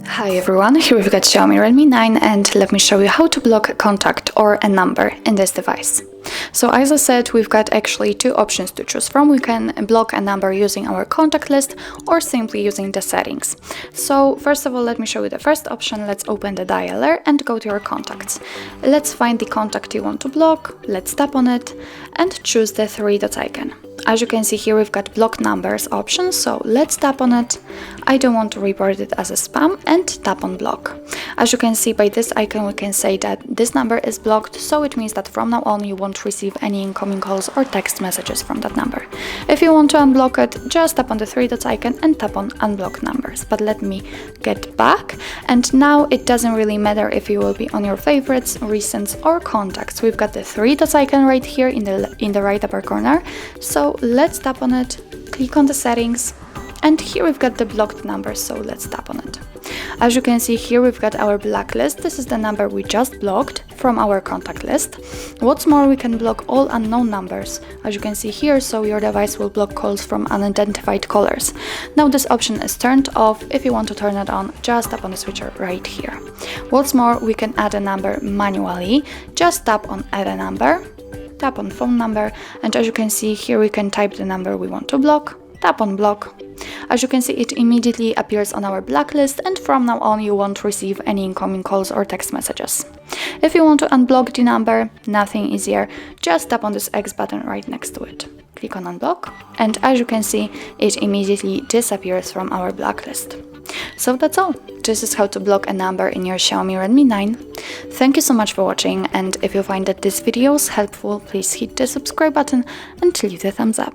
Hi everyone, here we've got Xiaomi Redmi 9 and let me show you how to block a contact or a number in this device. So as I said, we've got actually two options to choose from. We can block a number using our contact list or simply using the settings. So first of all, let me show you the first option. Let's open the dialer and go to your contacts. Let's find the contact you want to block, let's tap on it and choose the three dots icon. As you can see here, we've got block numbers option, so let's tap on it. I don't want to report it as a spam and tap on block. As you can see by this icon, we can say that this number is blocked, so it means that from now on you won't receive any incoming calls or text messages from that number. If you want to unblock it, just tap on the three dots icon and tap on unblock numbers. But let me get back, and now it doesn't really matter if you will be on your favorites, recents or contacts. We've got the three dots icon right here in the right upper corner, so let's tap on it, click on the settings, and here we've got the blocked number, so let's tap on it. As you can see here, we've got our blacklist. This is the number we just blocked from our contact list. What's more, we can block all unknown numbers, as you can see here, so your device will block calls from unidentified callers. Now this option is turned off. If you want to turn it on, just tap on the switcher right here. What's more, we can add a number manually. Just tap on add a number, tap on phone number, and as you can see here, we can type the number we want to block, tap on block. As you can see, it immediately appears on our blacklist, and from now on you won't receive any incoming calls or text messages. If you want to unblock the number, nothing easier, just tap on this X button right next to it. Click on unblock, and as you can see, it immediately disappears from our blacklist. So that's all. This is how to block a number in your Xiaomi Redmi 9. Thank you so much for watching, and if you find that this video was helpful, please hit the subscribe button and leave the thumbs up.